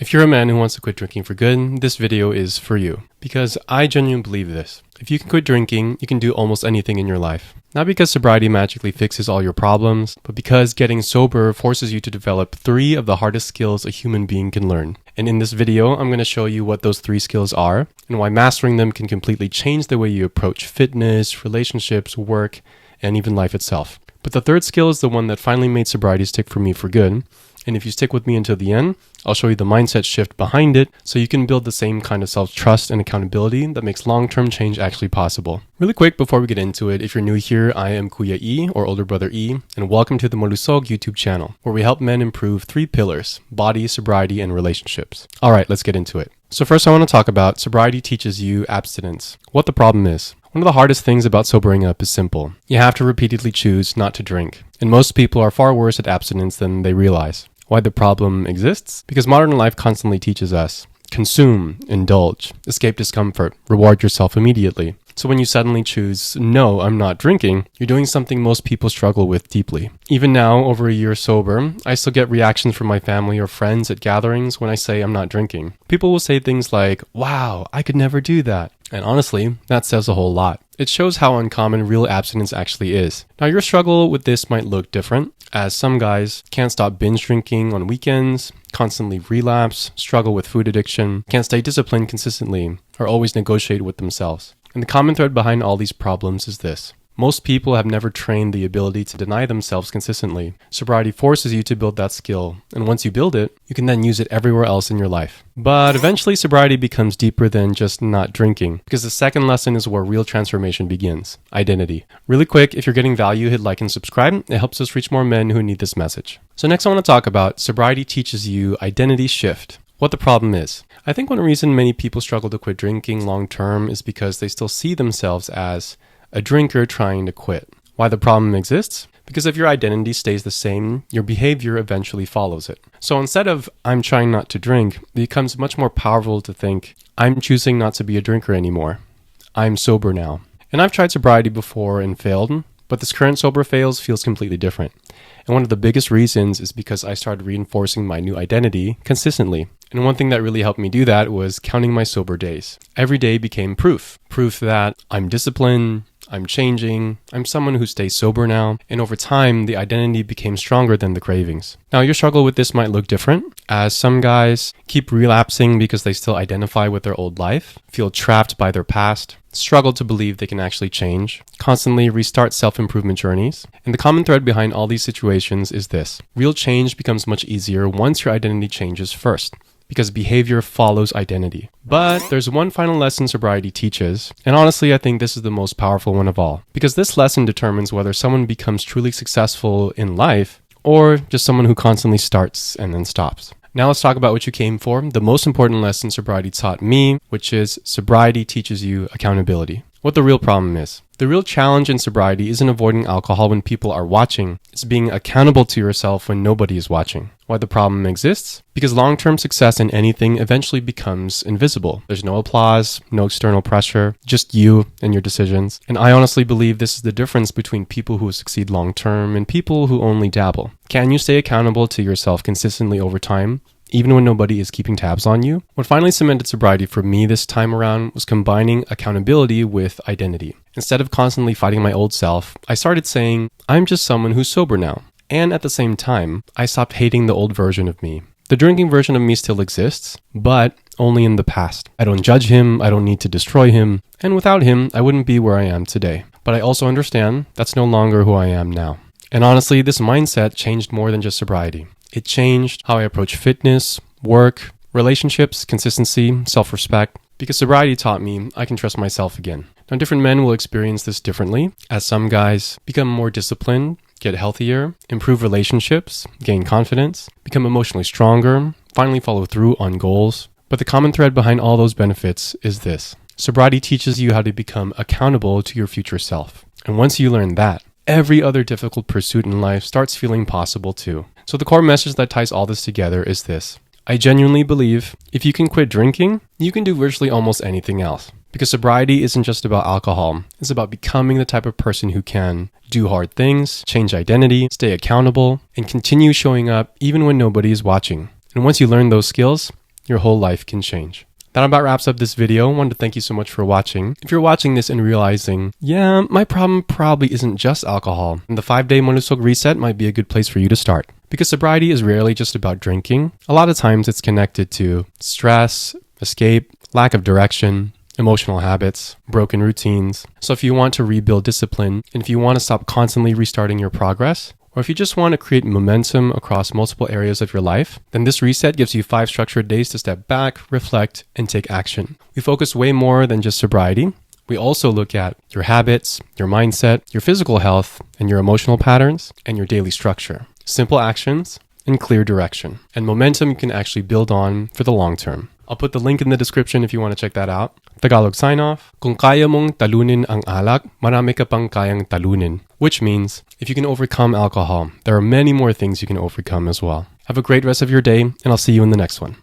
If you're a man who wants to quit drinking for good, this video is for you. Because I genuinely believe this. If you can quit drinking, you can do almost anything in your life. Not because sobriety magically fixes all your problems, but because getting sober forces you to develop 3 of the hardest skills a human being can learn. And in this video, I'm going to show you what those 3 skills are, and why mastering them can completely change the way you approach fitness, relationships, work, and even life itself. But the 3rd skill is the one that finally made sobriety stick for me for good. And if you stick with me until the end, I'll show you the mindset shift behind it so you can build the same kind of self-trust and accountability that makes long-term change actually possible. Really quick before we get into it, if you're new here, I am Kuya E, or older brother E, and welcome to the Molusog YouTube channel, where we help men improve 3 pillars: body, sobriety, and relationships. Alright, let's get into it. So first I want to talk about sobriety teaches you abstinence. What the problem is. One of the hardest things about sobering up is simple. You have to repeatedly choose not to drink. And most people are far worse at abstinence than they realize. Why the problem exists? Because modern life constantly teaches us: consume, indulge, escape discomfort, reward yourself immediately. So when you suddenly choose, no, I'm not drinking, you're doing something most people struggle with deeply. Even now, over a year sober, I still get reactions from my family or friends at gatherings when I say I'm not drinking. People will say things like, wow, I could never do that. And honestly, that says a whole lot. It shows how uncommon real abstinence actually is. Now, your struggle with this might look different, as some guys can't stop binge drinking on weekends, constantly relapse, struggle with food addiction, can't stay disciplined consistently, or always negotiate with themselves. And the common thread behind all these problems is this: most people have never trained the ability to deny themselves consistently. Sobriety forces you to build that skill, and once you build it, you can then use it everywhere else in your life. But eventually, sobriety becomes deeper than just not drinking, because the second lesson is where real transformation begins: identity. Really quick, if you're getting value, hit like and subscribe. It helps us reach more men who need this message. So next I want to talk about sobriety teaches you identity shift. What the problem is. I think one reason many people struggle to quit drinking long term is because they still see themselves as a drinker trying to quit. Why the problem exists? Because if your identity stays the same, your behavior eventually follows it. So instead of I'm trying not to drink, it becomes much more powerful to think I'm choosing not to be a drinker anymore. I'm sober now. And I've tried sobriety before and failed, but this current sober fails feels completely different. And one of the biggest reasons is because I started reinforcing my new identity consistently. And one thing that really helped me do that was counting my sober days. Every day became proof. Proof that I'm disciplined, I'm changing, I'm someone who stays sober now, and over time, the identity became stronger than the cravings. Now, your struggle with this might look different, as some guys keep relapsing because they still identify with their old life, feel trapped by their past, struggle to believe they can actually change, constantly restart self-improvement journeys. And the common thread behind all these situations is this: real change becomes much easier once your identity changes first, because behavior follows identity. But there's one final lesson sobriety teaches, and honestly I think this is the most powerful one of all, because this lesson determines whether someone becomes truly successful in life or just someone who constantly starts and then stops. Now let's talk about what you came for, the most important lesson sobriety taught me, which is sobriety teaches you accountability. What the real problem is. The real challenge in sobriety isn't avoiding alcohol when people are watching. It's being accountable to yourself when nobody is watching. Why the problem exists? Because long-term success in anything eventually becomes invisible. There's no applause, no external pressure, just you and your decisions. And I honestly believe this is the difference between people who succeed long-term and people who only dabble. Can you stay accountable to yourself consistently over time, even when nobody is keeping tabs on you? What finally cemented sobriety for me this time around was combining accountability with identity. Instead of constantly fighting my old self, I started saying, I'm just someone who's sober now. And at the same time, I stopped hating the old version of me. The drinking version of me still exists, but only in the past. I don't judge him, I don't need to destroy him, and without him, I wouldn't be where I am today. But I also understand that's no longer who I am now. And honestly, this mindset changed more than just sobriety. It changed how I approach fitness, work, relationships, consistency, self-respect, because sobriety taught me I can trust myself again. Now, different men will experience this differently, as some guys become more disciplined, get healthier, improve relationships, gain confidence, become emotionally stronger, finally follow through on goals. But the common thread behind all those benefits is this: sobriety teaches you how to become accountable to your future self. And once you learn that, every other difficult pursuit in life starts feeling possible too. So the core message that ties all this together is this: I genuinely believe if you can quit drinking, you can do virtually almost anything else. Because sobriety isn't just about alcohol, it's about becoming the type of person who can do hard things, change identity, stay accountable, and continue showing up even when nobody is watching. And once you learn those skills, your whole life can change. That about wraps up this video. I wanted to thank you so much for watching. If you're watching this and realizing, yeah, my problem probably isn't just alcohol, and the 5-day Malusog reset might be a good place for you to start. Because sobriety is rarely just about drinking. A lot of times it's connected to stress, escape, lack of direction, emotional habits, broken routines. So if you want to rebuild discipline, and if you want to stop constantly restarting your progress, or if you just want to create momentum across multiple areas of your life, then this reset gives you 5 structured days to step back, reflect, and take action. We focus way more than just sobriety. We also look at your habits, your mindset, your physical health, and your emotional patterns, and your daily structure. Simple actions and clear direction. And momentum you can actually build on for the long term. I'll put the link in the description if you want to check that out. Tagalog sign off. Kung kaya mong talunin ang alak, marami ka pang kayang talunin. Which means, if you can overcome alcohol, there are many more things you can overcome as well. Have a great rest of your day, and I'll see you in the next one.